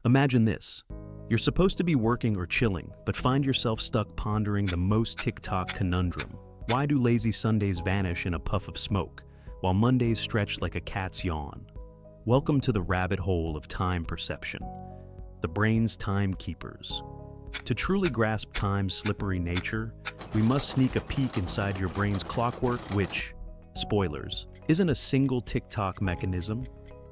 Imagine this. You're supposed to be working or chilling, but find yourself stuck pondering the most TikTok conundrum. Why do lazy Sundays vanish in a puff of smoke, while Mondays stretch like a cat's yawn? Welcome to the rabbit hole of time perception, the brain's timekeepers. To truly grasp time's slippery nature, we must sneak a peek inside your brain's clockwork, which, spoilers, isn't a single TikTok mechanism.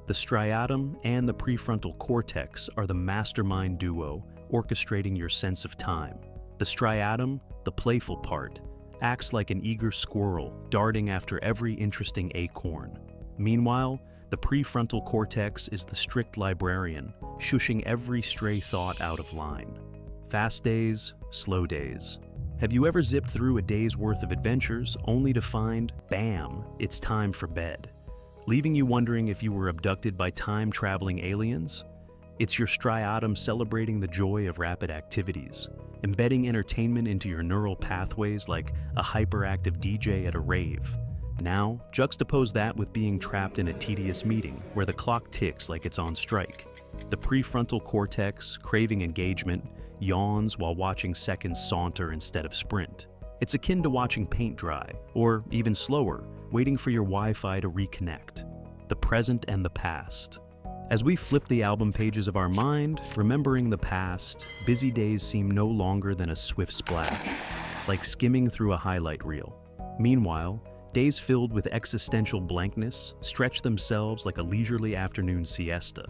The striatum and the prefrontal cortex are the mastermind duo orchestrating your sense of time. The striatum, the playful part, acts like an eager squirrel darting after every interesting acorn. Meanwhile, the prefrontal cortex is the strict librarian, shushing every stray thought out of line. Fast days, slow days. Have you ever zipped through a day's worth of adventures only to find, bam, it's time for bed? Leaving you wondering if you were abducted by time-traveling aliens? It's your striatum celebrating the joy of rapid activities, embedding entertainment into your neural pathways like a hyperactive DJ at a rave. Now, juxtapose that with being trapped in a tedious meeting where the clock ticks like it's on strike. The prefrontal cortex, craving engagement, yawns while watching seconds saunter instead of sprint. It's akin to watching paint dry, or even slower, waiting for your Wi-Fi to reconnect. The present and the past. As we flip the album pages of our mind, remembering the past, busy days seem no longer than a swift splash, like skimming through a highlight reel. Meanwhile, days filled with existential blankness stretch themselves like a leisurely afternoon siesta.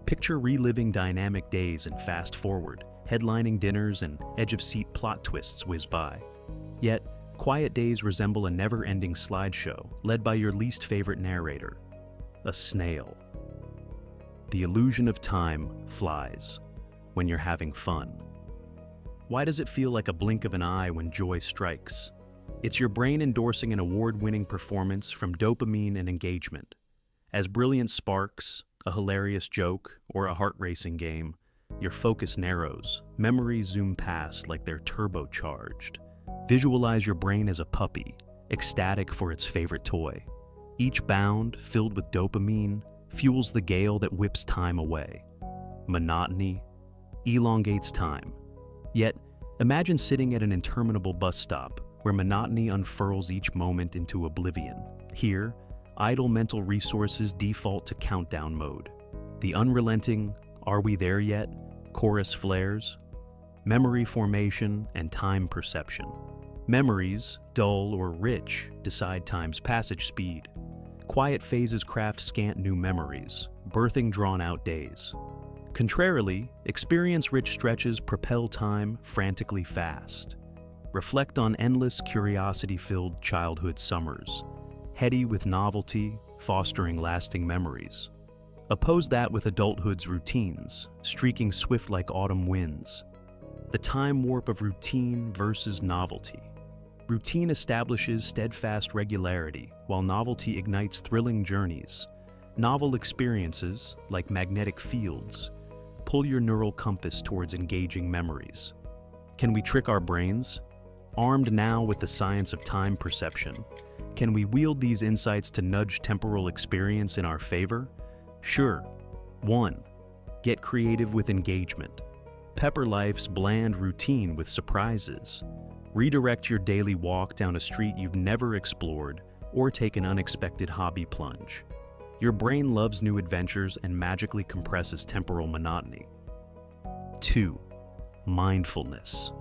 Picture reliving dynamic days in Fast Forward, headlining dinners and edge-of-seat plot twists whiz by. Yet, quiet days resemble a never-ending slideshow led by your least favorite narrator, a snail. The illusion of time flies when you're having fun. Why does it feel like a blink of an eye when joy strikes? It's your brain endorsing an award-winning performance from dopamine and engagement. As brilliant sparks, a hilarious joke, or a heart-racing game, your focus narrows, memories zoom past like they're turbocharged. Visualize your brain as a puppy, ecstatic for its favorite toy. Each bound, filled with dopamine, fuels the gale that whips time away. Monotony elongates time. Yet, imagine sitting at an interminable bus stop where monotony unfurls each moment into oblivion. Here, idle mental resources default to countdown mode. The unrelenting "Are we there yet?" chorus flares. Memory formation and time perception. Memories, dull or rich, decide time's passage speed. Quiet phases craft scant new memories, birthing drawn-out days. Contrarily, experience-rich stretches propel time frantically fast. Reflect on endless curiosity-filled childhood summers, heady with novelty, fostering lasting memories. Oppose that with adulthood's routines, streaking swift like autumn winds. The time warp of routine versus novelty. Routine establishes steadfast regularity, while novelty ignites thrilling journeys. Novel experiences, like magnetic fields, pull your neural compass towards engaging memories. Can we trick our brains? Armed now with the science of time perception, can we wield these insights to nudge temporal experience in our favor? Sure. 1. Get creative with engagement. Pepper life's bland routine with surprises. Redirect your daily walk down a street you've never explored, or take an unexpected hobby plunge. Your brain loves new adventures and magically compresses temporal monotony. 2. Mindfulness.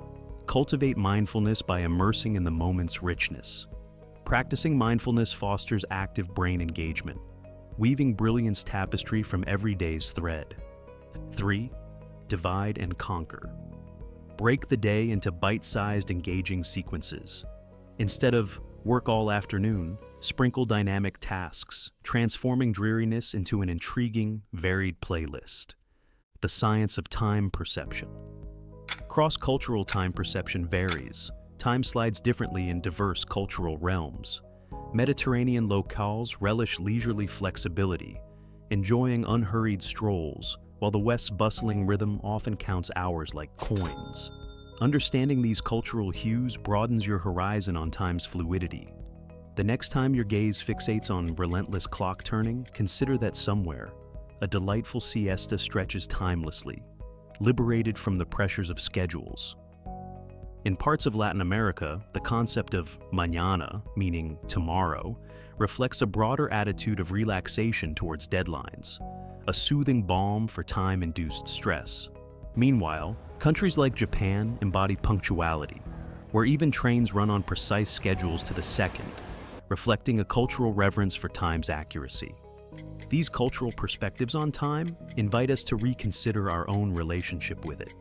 Cultivate mindfulness by immersing in the moment's richness. Practicing mindfulness fosters active brain engagement, weaving brilliance tapestry from every day's thread. 3. Divide and conquer. Break the day into bite-sized, engaging sequences. Instead of work all afternoon, sprinkle dynamic tasks, transforming dreariness into an intriguing, varied playlist. The science of time perception. Cross-cultural time perception varies. Time slides differently in diverse cultural realms. Mediterranean locales relish leisurely flexibility, enjoying unhurried strolls, while the West's bustling rhythm often counts hours like coins. Understanding these cultural hues broadens your horizon on time's fluidity. The next time your gaze fixates on relentless clock turning, consider that somewhere, a delightful siesta stretches timelessly, liberated from the pressures of schedules. In parts of Latin America, the concept of mañana, meaning tomorrow, reflects a broader attitude of relaxation towards deadlines, a soothing balm for time-induced stress. Meanwhile, countries like Japan embody punctuality, where even trains run on precise schedules to the second, reflecting a cultural reverence for time's accuracy. These cultural perspectives on time invite us to reconsider our own relationship with it.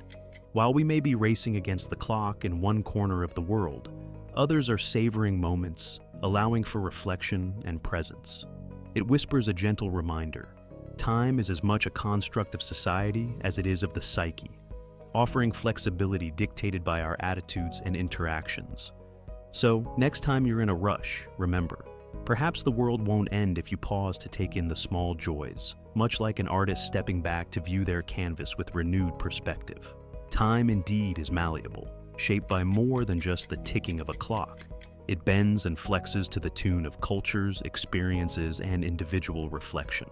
While we may be racing against the clock in one corner of the world, others are savoring moments, allowing for reflection and presence. It whispers a gentle reminder: time is as much a construct of society as it is of the psyche, offering flexibility dictated by our attitudes and interactions. So, next time you're in a rush, remember, perhaps the world won't end if you pause to take in the small joys, much like an artist stepping back to view their canvas with renewed perspective. Time indeed is malleable, shaped by more than just the ticking of a clock. It bends and flexes to the tune of cultures, experiences, and individual reflection.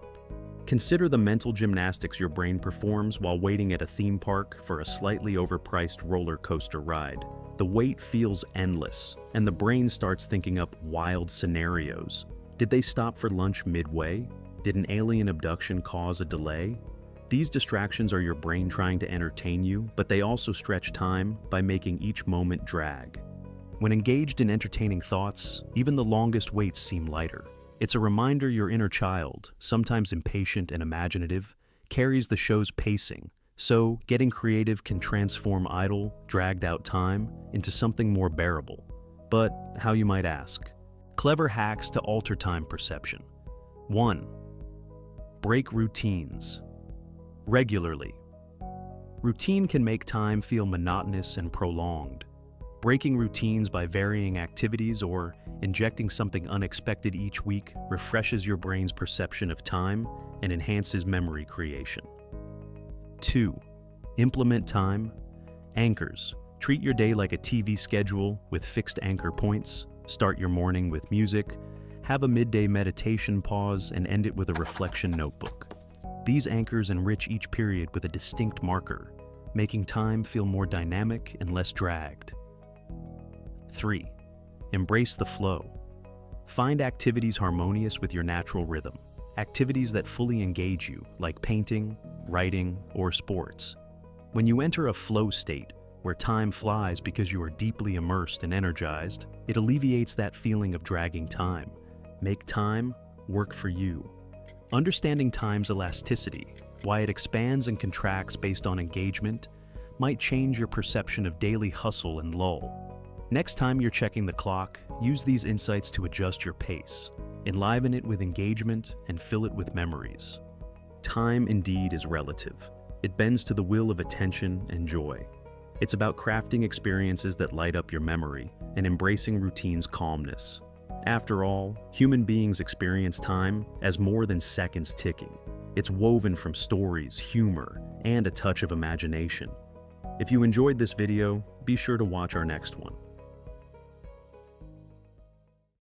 Consider the mental gymnastics your brain performs while waiting at a theme park for a slightly overpriced roller coaster ride. The wait feels endless, and the brain starts thinking up wild scenarios. Did they stop for lunch midway? Did an alien abduction cause a delay? These distractions are your brain trying to entertain you, but they also stretch time by making each moment drag. When engaged in entertaining thoughts, even the longest waits seem lighter. It's a reminder your inner child, sometimes impatient and imaginative, carries the show's pacing, so getting creative can transform idle, dragged-out time into something more bearable. But how, you might ask? Clever hacks to alter time perception. 1. Break routines. Regularly. Routine can make time feel monotonous and prolonged. Breaking routines by varying activities or injecting something unexpected each week refreshes your brain's perception of time and enhances memory creation. 2. Implement time anchors. Treat your day like a TV schedule with fixed anchor points. Start your morning with music, have a midday meditation pause, and end it with a reflection notebook. These anchors enrich each period with a distinct marker, making time feel more dynamic and less dragged. 3. Embrace the flow. Find activities harmonious with your natural rhythm. Activities that fully engage you, like painting, writing, or sports. When you enter a flow state, where time flies because you are deeply immersed and energized, it alleviates that feeling of dragging time. Make time work for you. Understanding time's elasticity, why it expands and contracts based on engagement, might change your perception of daily hustle and lull. Next time you're checking the clock, use these insights to adjust your pace. Enliven it with engagement and fill it with memories. Time indeed is relative. It bends to the will of attention and joy. It's about crafting experiences that light up your memory and embracing routine's calmness. After all, human beings experience time as more than seconds ticking. It's woven from stories, humor, and a touch of imagination. If you enjoyed this video, be sure to watch our next one.